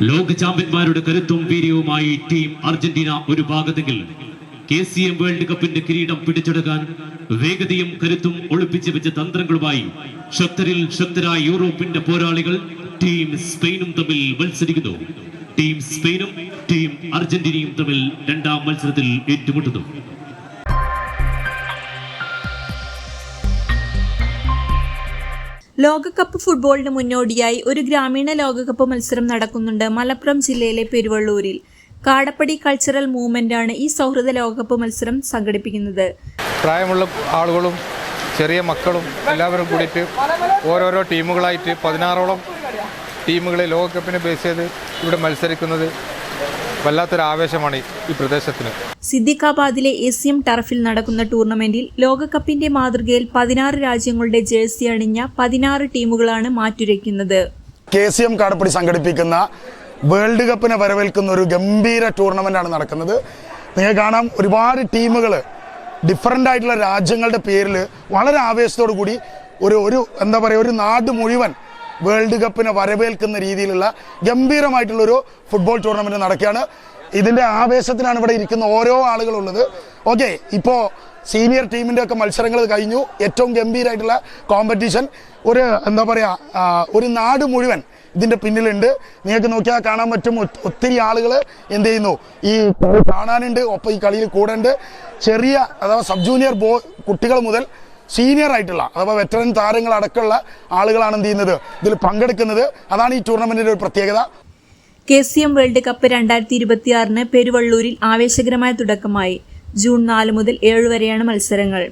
ലോക ചാമ്പ്യന്മാരുടെ കരുത്തും വീര്യവുമായി team Argentina ഒരു ഭാഗത്തെങ്കിൽ KCM വേൾഡ് കപ്പിന്റെ കിരീടം പിടിച്ചെടുക്കാൻ വേഗതയും കരുത്തും ഒളിപ്പിച്ചു വെച്ച തന്ത്രങ്ങളുമായി ശക്തരിൽ ശക്തരായ യൂറോപ്പിന്റെ പോരാളികൾ ടീം സ്പെയിനും തമ്മിൽ മത്സരിക്കുന്നു. ടീം സ്പെയിനും ടീം അർജന്റീനയും തമ്മിൽ രണ്ടാം മത്സരത്തിൽ ഏറ്റുമുട്ടുന്നു. ലോകകപ്പ് ഫുട്ബോളിന് മുന്നോടിയായി ഒരു ഗ്രാമീണ ലോകകപ്പ് മത്സരം നടക്കുന്നുണ്ട് മലപ്പുറം ജില്ലയിലെ പെരുവള്ളൂരിൽ. കാടപ്പടി കൾച്ചറൽ മൂവ്മെന്റാണ് ഈ സൗഹൃദ ലോകകപ്പ് മത്സരം സംഘടിപ്പിക്കുന്നത്. പ്രായമുള്ള ആളുകളും ചെറിയ മക്കളും എല്ലാവരും കൂടിയിട്ട് ഓരോരോ ടീമുകളായിട്ട് 16ഓളം ടീമുകൾ ലോകകപ്പിനെ ബേസ് ചെയ്ത് ഇവിടെ മത്സരിക്കുന്നത് വല്ലാത്തൊരു ആവേശമാണ് ഈ പ്രദേശത്തിന്. സിദ്ദിഖാബാദിലെ ACM ടർഫിൽ നടക്കുന്ന ടൂർണമെന്റിൽ ലോകകപ്പിന്റെ മാതൃകയിൽ 16 രാജ്യങ്ങളുടെ ജേഴ്സി അണിഞ്ഞ 16 ടീമുകളാണ് മാറ്റുരയ്ക്കുന്നത്. KCM കാടപ്പടി സംഘടിപ്പിക്കുന്ന വേൾഡ് കപ്പിനെ വരവേൽക്കുന്ന ഒരു ഗംഭീര ടൂർണമെന്റാണ് നടക്കുന്നത്. നിങ്ങൾക്ക് കാണാം, ഒരുപാട് ടീമുകൾ ഡിഫറൻ്റ് ആയിട്ടുള്ള രാജ്യങ്ങളുടെ പേരിൽ വളരെ ആവേശത്തോടു കൂടി ഒരു നാട് മുഴുവൻ വേൾഡ് കപ്പിനെ വരവേൽക്കുന്ന രീതിയിലുള്ള ഗംഭീരമായിട്ടുള്ളൊരു ഫുട്ബോൾ ടൂർണമെന്റ് നടക്കുകയാണ്. ഇതിൻ്റെ ആവേശത്തിനാണ് ഇവിടെ ഇരിക്കുന്ന ഓരോ ആളുകളുള്ളത്. ഓക്കെ, ഇപ്പോൾ സീനിയർ ടീമിൻ്റെ ഒക്കെ മത്സരങ്ങൾ കഴിഞ്ഞു. ഏറ്റവും ഗംഭീരമായിട്ടുള്ള കോമ്പറ്റീഷൻ. ഒരു നാട് മുഴുവൻ ഇതിൻ്റെ പിന്നിലുണ്ട്. നിങ്ങൾക്ക് നോക്കിയാൽ കാണാൻ പറ്റും, ഒത്തിരി ആളുകൾ എന്ത് ചെയ്യുന്നു, ഈ കളി കാണാനുണ്ട്, ഒപ്പം ഈ കളിയിൽ കൂടെ ഉണ്ട്. ചെറിയ അഥവാ സബ് ജൂനിയർ കുട്ടികൾ മുതൽ സീനിയർ ആയിട്ടുള്ള അഥവാ വെറ്ററൻ താരങ്ങൾ അടക്കമുള്ള ആളുകളാണ് എന്ത് ചെയ്യുന്നത്, ഇതിൽ പങ്കെടുക്കുന്നത്. അതാണ് ഈ ടൂർണമെന്റിന്റെ ഒരു പ്രത്യേകത. KCM വേൾഡ് കപ്പ് 2026 പെരുവള്ളൂരിൽ ആവേശകരമായ തുടക്കമായി. ജൂൺ 4 മുതൽ 7 വരെയാണ് മത്സരങ്ങൾ.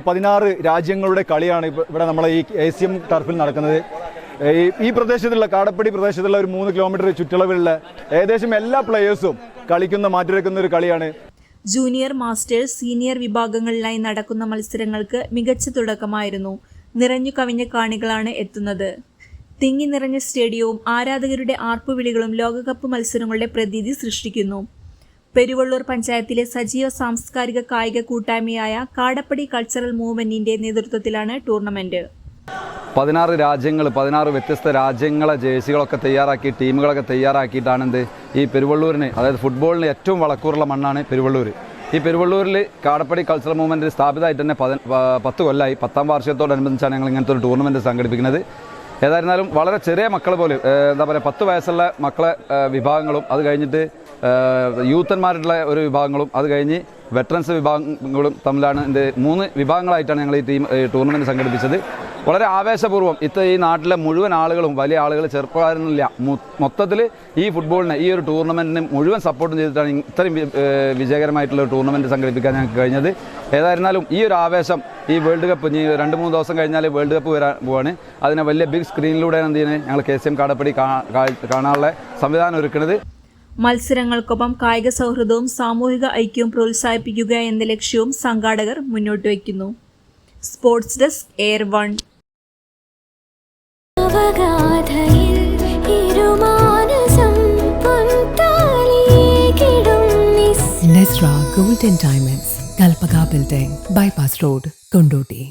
16 രാജ്യങ്ങളുടെ കളിയാണ് ഇവിടെ നമ്മളെ ഈ ACM ടർഫിൽ നടക്കുന്നത്. ഈ പ്രദേശത്തുള്ള കാടപ്പടി പ്രദേശത്തുള്ള ഒരു 3 കിലോമീറ്റർ ചുറ്റളവിലുള്ള ഏകദേശം എല്ലാ പ്ലേയേഴ്സും മാറ്റുരയ്ക്കുന്ന ഒരു കളിയാണ്. ജൂനിയർ, മാസ്റ്റേഴ്സ്, സീനിയർ വിഭാഗങ്ങളിലായി നടക്കുന്ന മത്സരങ്ങൾക്ക് മികച്ച തുടക്കമായിരുന്നു. നിറഞ്ഞു കവിഞ്ഞ കാണികളാണ് എത്തുന്നത്. തിങ്ങി നിറഞ്ഞ സ്റ്റേഡിയവും ആരാധകരുടെ ആർപ്പുവിളികളും ലോകകപ്പ് മത്സരങ്ങളുടെ പ്രതീതി സൃഷ്ടിക്കുന്നു. പെരുവള്ളൂർ പഞ്ചായത്തിലെ സജീവ സാംസ്കാരിക കായിക കൂട്ടായ്മയായ കാടപ്പടി കൾച്ചറൽ മൂവ്മെന്റിന്റെ നേതൃത്വത്തിലാണ് ടൂർണമെന്റ്. 16 രാജ്യങ്ങൾ, 16 വ്യത്യസ്ത രാജ്യങ്ങളെ ജേഴ്സികളൊക്കെ തയ്യാറാക്കി, ടീമുകളൊക്കെ തയ്യാറാക്കിയിട്ടാണ് ഈ പെരുവള്ളൂരിന്, അതായത് ഫുട്ബോളിന് ഏറ്റവും വളക്കൂറുള്ള മണ്ണാണ് പെരുവള്ളൂർ. ഈ പെരുവള്ളൂരിൽ കാടപ്പടി കൾച്ചറൽ മൂവ്മെൻറ്റ് സ്ഥാപിതമായിട്ട് തന്നെ 10 കൊല്ലമായി. 10ാം വാർഷികത്തോടനുബന്ധിച്ചാണ് ഞങ്ങൾ ഇങ്ങനത്തെ ഒരു ടൂർണമെൻറ്റ് സംഘടിപ്പിക്കുന്നത്. ഏതായിരുന്നാലും വളരെ ചെറിയ മക്കൾ പോലും 10 വയസ്സുള്ള മക്കളെ വിഭാഗങ്ങളും, അത് കഴിഞ്ഞിട്ട് യൂത്തന്മാരുടെ ഒരു വിഭാഗങ്ങളും, അത് കഴിഞ്ഞ് വെറ്ററൻസ് വിഭാഗങ്ങളും തമ്മിലാണ് 3 വിഭാഗങ്ങളായിട്ടാണ് ഞങ്ങൾ ഈ ടൂർണമെൻറ്റ് സംഘടിപ്പിച്ചത്. വളരെ ആവേശപൂർവ്വം ഈ നാട്ടിലെ മുഴുവൻ ആളുകളും, വലിയ ആളുകൾ, ചെറുപ്പക്കാരൊന്നുമില്ല, മൊത്തത്തിൽ ഈ ഫുട്ബോളിനെ, ഈ ഒരു ടൂർണമെൻറ്റിന് മുഴുവൻ സപ്പോർട്ടും ചെയ്തിട്ടാണ് ഇത്രയും വിജയകരമായിട്ടുള്ള ഒരു ടൂർണമെൻറ്റ് സംഘടിപ്പിക്കാൻ ഞങ്ങൾക്ക് കഴിഞ്ഞത്. ഏതായിരുന്നാലും ഈ ഒരു ആവേശം, ഈ വേൾഡ് കപ്പ് ഇനി 2-3 ദിവസം കഴിഞ്ഞാൽ വേൾഡ് കപ്പ് വരാൻ പോവാണ്. അതിനെ വലിയ ബിഗ് സ്ക്രീനിലൂടെയാണ് എന്ത് ചെയ്യുന്നത്, ഞങ്ങൾ KCM കാടപ്പടി കാണാനുള്ള സംവിധാനം ഒരുക്കുന്നത്. മത്സരങ്ങൾക്കൊപ്പം കായിക സൗഹൃദവും സാമൂഹിക ഐക്യവും പ്രോത്സാഹിപ്പിക്കുക എന്ന ലക്ഷ്യവും സംഘാടകർ മുന്നോട്ട് വയ്ക്കുന്നു. Sports desk, air 1. Nesra Gold and Diamonds, Kalpaka Building, Bypass Road, Kondoti.